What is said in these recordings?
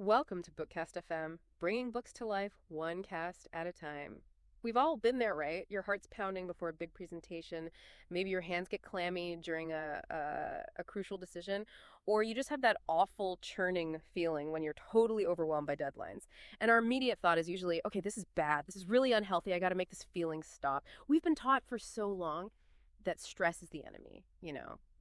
Welcome to BookCast FM, bringing books to life one cast at a time. We've all been there, right? Your heart's pounding before a big presentation. Maybe your hands get clammy during a crucial decision, or you just have that awful churning feeling when you're totally overwhelmed by deadlines. And our immediate thought is usually, okay, this is bad. This is really unhealthy. I got to make this feeling stop. We've been taught for so long that stress is the enemy,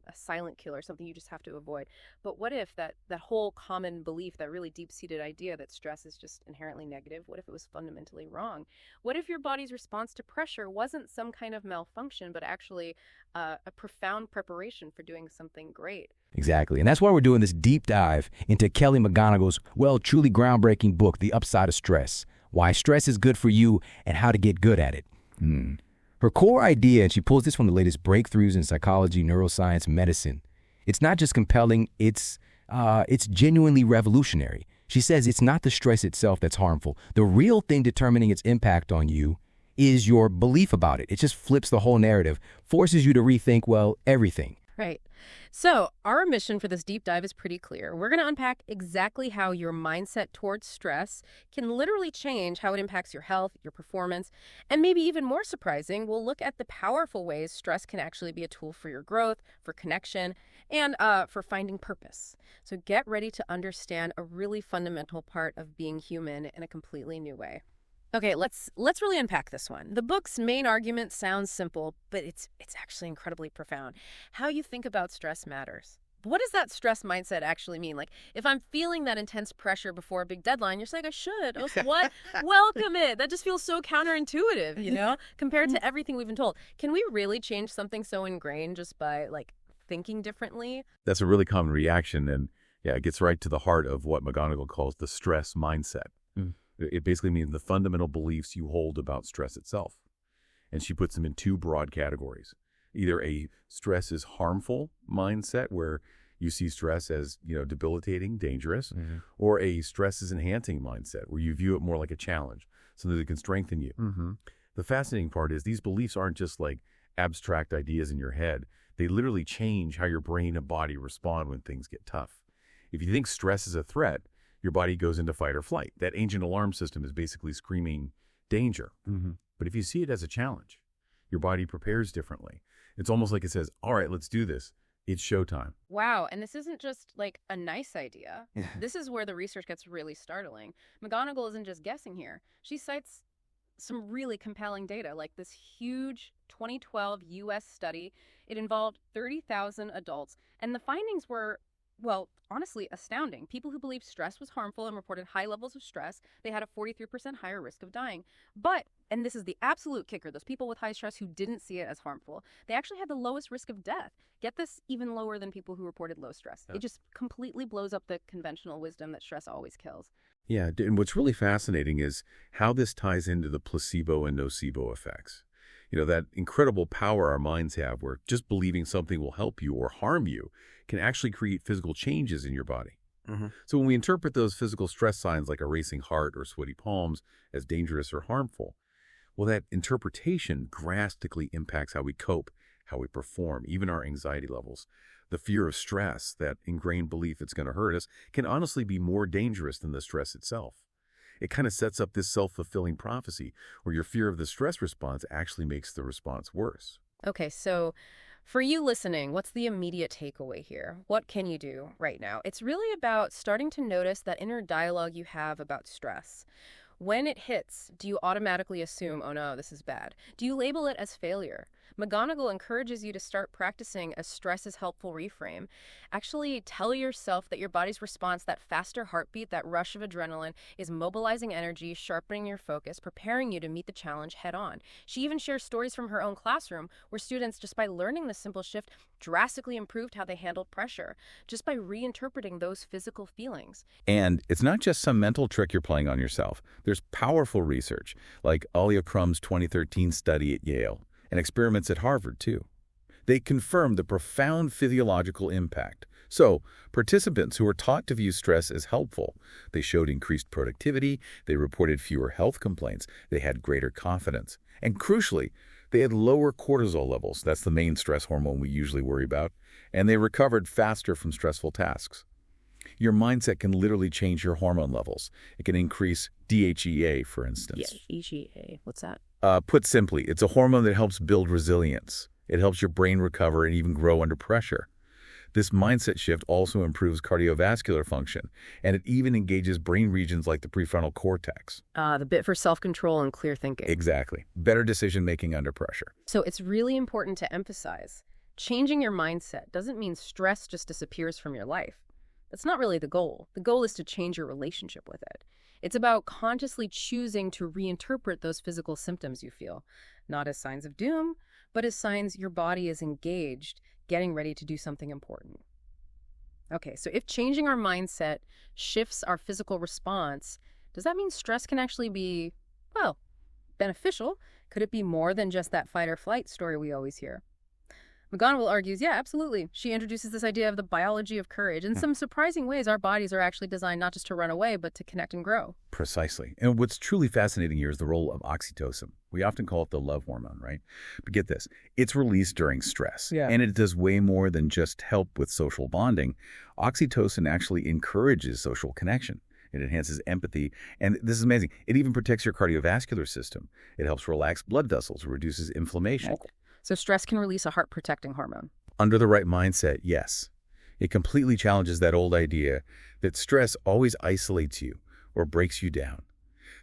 a silent killer, something you just have to avoid. But what if that whole common belief, that really deep-seated idea that stress is just inherently negative, what if it was fundamentally wrong? What if your body's response to pressure wasn't some kind of malfunction, but actually a profound preparation for doing something great? Exactly. And that's why we're doing this deep dive into Kelly McGonigal's, truly groundbreaking book, The Upside of Stress: Why Stress is Good for You and How to Get Good at It. Her core idea, and she pulls this from the latest breakthroughs in psychology, neuroscience, medicine, it's not just compelling, it's genuinely revolutionary. She says it's not the stress itself that's harmful. The real thing determining its impact on you is your belief about it. It just flips the whole narrative, forces you to rethink, everything. Right. So our mission for this deep dive is pretty clear. We're going to unpack exactly how your mindset towards stress can literally change how it impacts your health, your performance, and maybe even more surprising, we'll look at the powerful ways stress can actually be a tool for your growth, for connection, and for finding purpose. So get ready to understand a really fundamental part of being human in a completely new way. Okay, let's really unpack this one. The book's main argument sounds simple, but it's actually incredibly profound. How you think about stress matters. But what does that stress mindset actually mean? Like, if I'm feeling that intense pressure before a big deadline, you're just like, I should. Oh, what? Welcome it. That just feels so counterintuitive, compared to everything we've been told. Can we really change something so ingrained just by, thinking differently? That's a really common reaction, and it gets right to the heart of what McGonigal calls the stress mindset. It basically means the fundamental beliefs you hold about stress itself. And she puts them in two broad categories. Either a stress is harmful mindset, where you see stress as, debilitating, dangerous, or a stress is enhancing mindset, where you view it more like a challenge, something that can strengthen you. The fascinating part is these beliefs aren't just like abstract ideas in your head. They literally change how your brain and body respond when things get tough. If you think stress is a threat, your body goes into fight or flight. That ancient alarm system is basically screaming danger. But if you see it as a challenge, your body prepares differently. It's almost like it says, all right, let's do this. It's showtime. Wow, and this isn't just a nice idea. This is where the research gets really startling. McGonigal isn't just guessing here. She cites some really compelling data, like this huge 2012 U.S. study. It involved 30,000 adults, and the findings were, honestly astounding. People who believed stress was harmful and reported high levels of stress, they had a 43% higher risk of dying. But, and this is the absolute kicker, those people with high stress who didn't see it as harmful, they actually had the lowest risk of death. Get this, even lower than people who reported low stress. It just completely blows up the conventional wisdom that stress always kills. Yeah, and what's really fascinating is how this ties into the placebo and nocebo effects. That incredible power our minds have, where just believing something will help you or harm you can actually create physical changes in your body. So when we interpret those physical stress signs like a racing heart or sweaty palms as dangerous or harmful, that interpretation drastically impacts how we cope, how we perform, even our anxiety levels. The fear of stress, that ingrained belief it's going to hurt us, can honestly be more dangerous than the stress itself. It kind of sets up this self-fulfilling prophecy where your fear of the stress response actually makes the response worse. Okay, so for you listening, what's the immediate takeaway here? What can you do right now? It's really about starting to notice that inner dialogue you have about stress. When it hits, do you automatically assume, oh no, this is bad? Do you label it as failure? McGonigal encourages you to start practicing a stress is helpful reframe. Actually tell yourself that your body's response, that faster heartbeat, that rush of adrenaline, is mobilizing energy, sharpening your focus, preparing you to meet the challenge head on. She even shares stories from her own classroom where students, just by learning this simple shift, drastically improved how they handled pressure, just by reinterpreting those physical feelings. And it's not just some mental trick you're playing on yourself. There's powerful research, like Alia Crumb's 2013 study at Yale, and experiments at Harvard, too. They confirmed the profound physiological impact. So, participants who were taught to view stress as helpful, they showed increased productivity, they reported fewer health complaints, they had greater confidence, and crucially, they had lower cortisol levels, that's the main stress hormone we usually worry about, and they recovered faster from stressful tasks. Your mindset can literally change your hormone levels. It can increase DHEA, for instance. Yeah, EGA. What's that? Put simply, it's a hormone that helps build resilience. It helps your brain recover and even grow under pressure. This mindset shift also improves cardiovascular function, and it even engages brain regions like the prefrontal cortex. The bit for self-control and clear thinking. Exactly. Better decision-making under pressure. So it's really important to emphasize, changing your mindset doesn't mean stress just disappears from your life. That's not really the goal. The goal is to change your relationship with it. It's about consciously choosing to reinterpret those physical symptoms you feel, not as signs of doom, but as signs your body is engaged, getting ready to do something important. Okay, so if changing our mindset shifts our physical response, does that mean stress can actually be, well, beneficial? Could it be more than just that fight or flight story we always hear? McGonigal argues, yeah, absolutely. She introduces this idea of the biology of courage. In some surprising ways, our bodies are actually designed not just to run away, but to connect and grow. Precisely. And what's truly fascinating here is the role of oxytocin. We often call it the love hormone, right? But get this, it's released during stress. Yeah. And it does way more than just help with social bonding. Oxytocin actually encourages social connection. It enhances empathy, and this is amazing. It even protects your cardiovascular system. It helps relax blood vessels, reduces inflammation. Okay. So stress can release a heart-protecting hormone. Under the right mindset, yes. It completely challenges that old idea that stress always isolates you or breaks you down.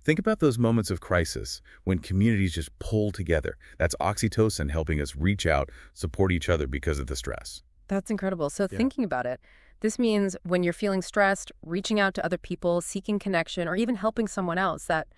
Think about those moments of crisis when communities just pull together. That's oxytocin helping us reach out, support each other because of the stress. That's incredible. So thinking about it, this means when you're feeling stressed, reaching out to other people, seeking connection, or even helping someone else, that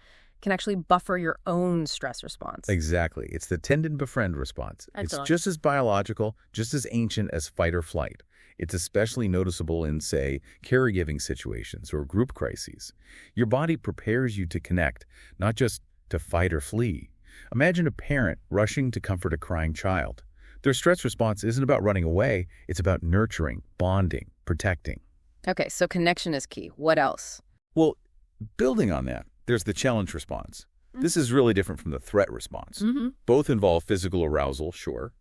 can actually buffer your own stress response. Exactly. It's the tend and befriend response. Excellent. It's just as biological, just as ancient as fight or flight. It's especially noticeable in, say, caregiving situations or group crises. Your body prepares you to connect, not just to fight or flee. Imagine a parent rushing to comfort a crying child. Their stress response isn't about running away. It's about nurturing, bonding, protecting. Okay, so connection is key. What else? Well, building on that, there's the challenge response. This is really different from the threat response. Both involve physical arousal, sure,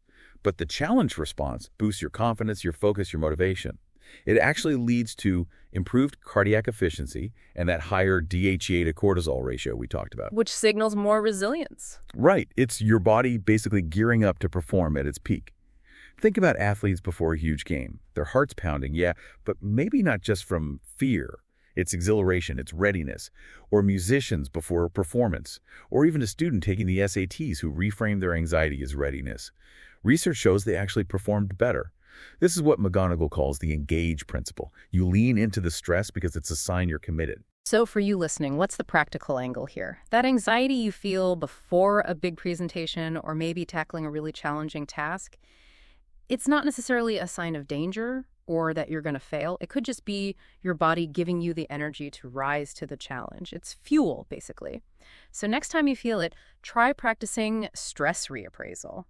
but the challenge response boosts your confidence, your focus, your motivation. It actually leads to improved cardiac efficiency and that higher DHEA to cortisol ratio we talked about. Which signals more resilience. Right. It's your body basically gearing up to perform at its peak. Think about athletes before a huge game. Their heart's pounding, yeah, but maybe not just from fear. It's exhilaration, it's readiness, or musicians before a performance, or even a student taking the SATs who reframe their anxiety as readiness. Research shows they actually performed better. This is what McGonigal calls the engage principle. You lean into the stress because it's a sign you're committed. So for you listening, what's the practical angle here? That anxiety you feel before a big presentation or maybe tackling a really challenging task, it's not necessarily a sign of danger or that you're going to fail. It could just be your body giving you the energy to rise to the challenge. It's fuel, basically. So next time you feel it, try practicing stress reappraisal.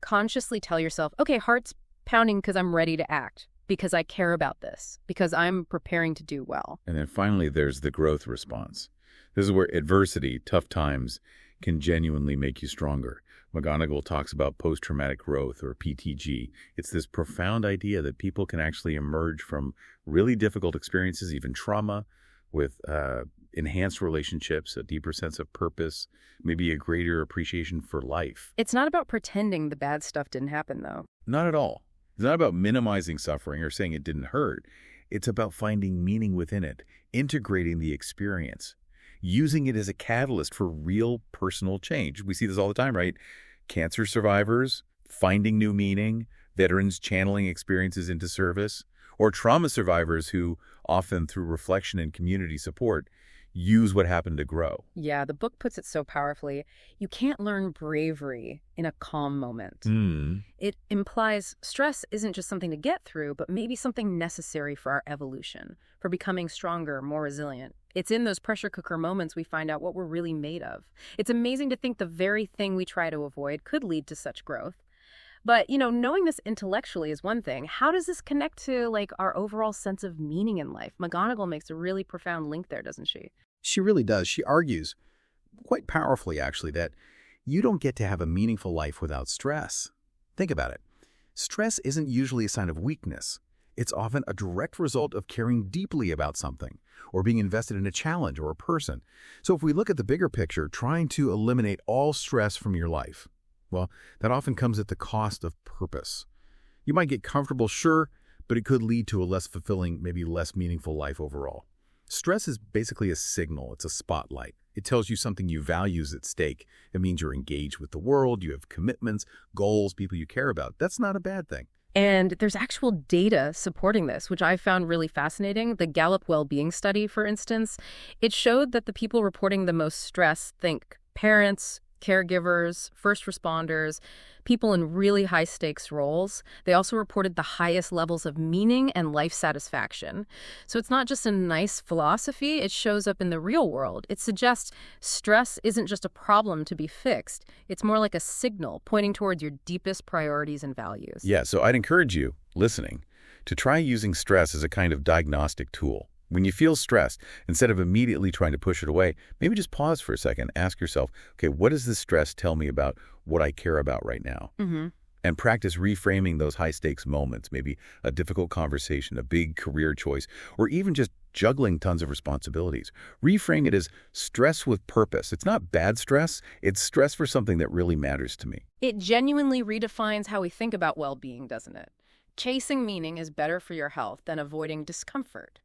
Consciously tell yourself, okay, heart's pounding because I'm ready to act, because I care about this, because I'm preparing to do well. And then finally, there's the growth response. This is where adversity, tough times, can genuinely make you stronger. McGonigal talks about post-traumatic growth, or PTG. It's this profound idea that people can actually emerge from really difficult experiences, even trauma, with enhanced relationships, a deeper sense of purpose, maybe a greater appreciation for life. It's not about pretending the bad stuff didn't happen, though. Not at all. It's not about minimizing suffering or saying it didn't hurt. It's about finding meaning within it, integrating the experience, using it as a catalyst for real personal change. We see this all the time, right? Cancer survivors finding new meaning, veterans channeling experiences into service, or trauma survivors who, often through reflection and community support, use what happened to grow. Yeah, the book puts it so powerfully. You can't learn bravery in a calm moment. It implies stress isn't just something to get through, but maybe something necessary for our evolution, for becoming stronger, more resilient. It's in those pressure cooker moments we find out what we're really made of. It's amazing to think the very thing we try to avoid could lead to such growth. But, knowing this intellectually is one thing. How does this connect to, our overall sense of meaning in life? McGonigal makes a really profound link there, doesn't she? She really does. She argues, quite powerfully actually, that you don't get to have a meaningful life without stress. Think about it. Stress isn't usually a sign of weakness. It's often a direct result of caring deeply about something or being invested in a challenge or a person. So if we look at the bigger picture, trying to eliminate all stress from your life, well, that often comes at the cost of purpose. You might get comfortable, sure, but it could lead to a less fulfilling, maybe less meaningful life overall. Stress is basically a signal. It's a spotlight. It tells you something you value is at stake. It means you're engaged with the world, you have commitments, goals, people you care about. That's not a bad thing. And there's actual data supporting this, which I found really fascinating. The Gallup Well-Being Study, for instance, it showed that the people reporting the most stress, think parents, caregivers, first responders, people in really high-stakes roles. They also reported the highest levels of meaning and life satisfaction. So it's not just a nice philosophy, it shows up in the real world. It suggests stress isn't just a problem to be fixed. It's more like a signal pointing towards your deepest priorities and values. Yeah, so I'd encourage you, listening, to try using stress as a kind of diagnostic tool. When you feel stressed, instead of immediately trying to push it away, maybe just pause for a second, ask yourself, okay, what does this stress tell me about what I care about right now? And practice reframing those high-stakes moments, maybe a difficult conversation, a big career choice, or even just juggling tons of responsibilities. Reframe it as stress with purpose. It's not bad stress, it's stress for something that really matters to me. It genuinely redefines how we think about well-being, doesn't it? Chasing meaning is better for your health than avoiding discomfort.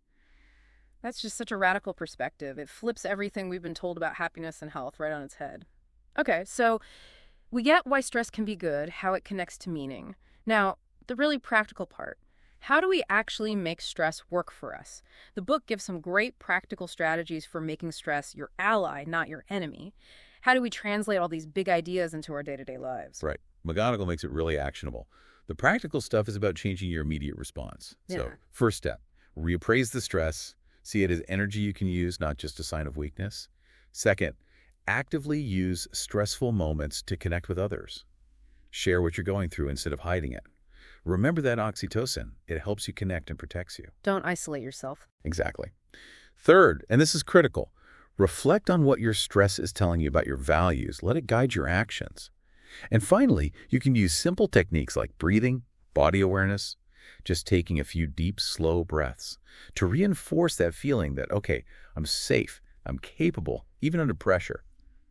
That's just such a radical perspective. It flips everything we've been told about happiness and health right on its head. Okay, so we get why stress can be good, how it connects to meaning. Now, the really practical part. How do we actually make stress work for us? The book gives some great practical strategies for making stress your ally, not your enemy. How do we translate all these big ideas into our day-to-day lives? Right. McGonigal makes it really actionable. The practical stuff is about changing your immediate response. So, first step, reappraise the stress. See it as energy you can use, not just a sign of weakness. Second, actively use stressful moments to connect with others. Share what you're going through instead of hiding it. Remember that oxytocin. It helps you connect and protects you. Don't isolate yourself. Exactly. Third, and this is critical, reflect on what your stress is telling you about your values. Let it guide your actions. And finally, you can use simple techniques like breathing, body awareness, just taking a few deep, slow breaths to reinforce that feeling that, okay, I'm safe, I'm capable, even under pressure.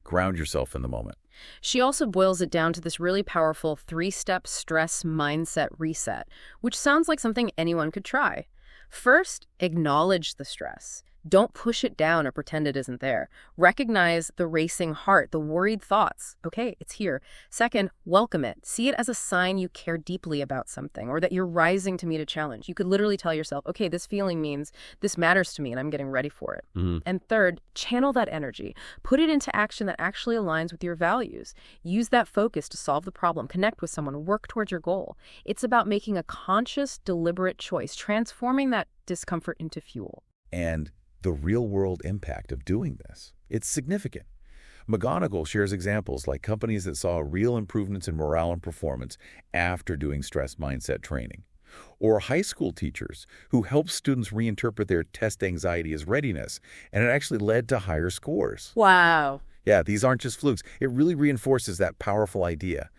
Ground yourself in the moment. She also boils it down to this really powerful 3-step stress mindset reset, which sounds like something anyone could try. First, acknowledge the stress. Don't push it down or pretend it isn't there. Recognize the racing heart, the worried thoughts. Okay, it's here. Second, welcome it. See it as a sign you care deeply about something or that you're rising to meet a challenge. You could literally tell yourself, okay, this feeling means this matters to me and I'm getting ready for it. And third, channel that energy. Put it into action that actually aligns with your values. Use that focus to solve the problem, connect with someone, work towards your goal. It's about making a conscious, deliberate choice, transforming that discomfort into fuel. And the real-world impact of doing this. It's significant. McGonigal shares examples like companies that saw real improvements in morale and performance after doing stress mindset training, or high school teachers who helped students reinterpret their test anxiety as readiness, and it actually led to higher scores. Wow. Yeah, these aren't just flukes. It really reinforces that powerful idea.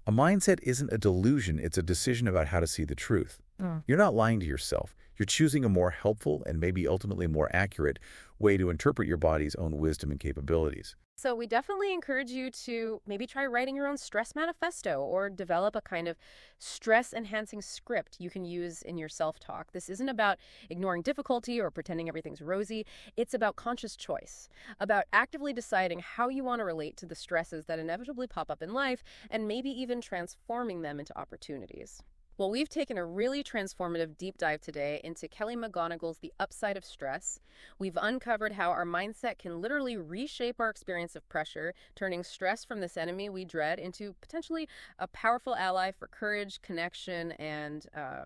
A mindset isn't a delusion, it's a decision about how to see the truth. You're not lying to yourself. You're choosing a more helpful and maybe ultimately more accurate way to interpret your body's own wisdom and capabilities. So we definitely encourage you to maybe try writing your own stress manifesto or develop a kind of stress-enhancing script you can use in your self-talk. This isn't about ignoring difficulty or pretending everything's rosy. It's about conscious choice, about actively deciding how you want to relate to the stresses that inevitably pop up in life and maybe even transforming them into opportunities. Well, we've taken a really transformative deep dive today into Kelly McGonigal's The Upside of Stress. We've uncovered how our mindset can literally reshape our experience of pressure, turning stress from this enemy we dread into potentially a powerful ally for courage, connection, and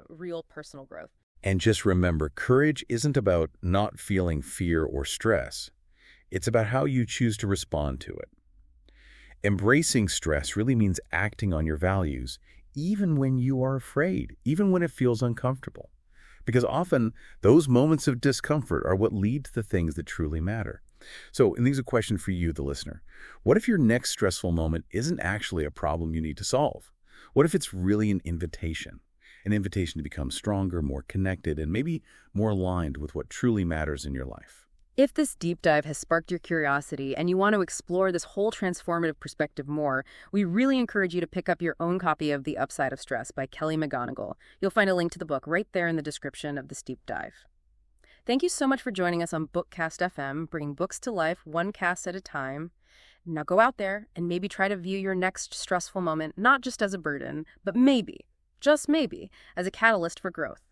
real personal growth. And just remember, courage isn't about not feeling fear or stress. It's about how you choose to respond to it. Embracing stress really means acting on your values, even when you are afraid, even when it feels uncomfortable. Because often, those moments of discomfort are what lead to the things that truly matter. So, and these are a question for you, the listener. What if your next stressful moment isn't actually a problem you need to solve? What if it's really an invitation an invitation to become stronger, more connected, and maybe more aligned with what truly matters in your life. If this deep dive has sparked your curiosity and you want to explore this whole transformative perspective more, we really encourage you to pick up your own copy of The Upside of Stress by Kelly McGonigal. You'll find a link to the book right there in the description of this deep dive. Thank you so much for joining us on BookCast FM, bringing books to life one cast at a time. Now go out there and maybe try to view your next stressful moment not just as a burden, but maybe, just maybe, as a catalyst for growth.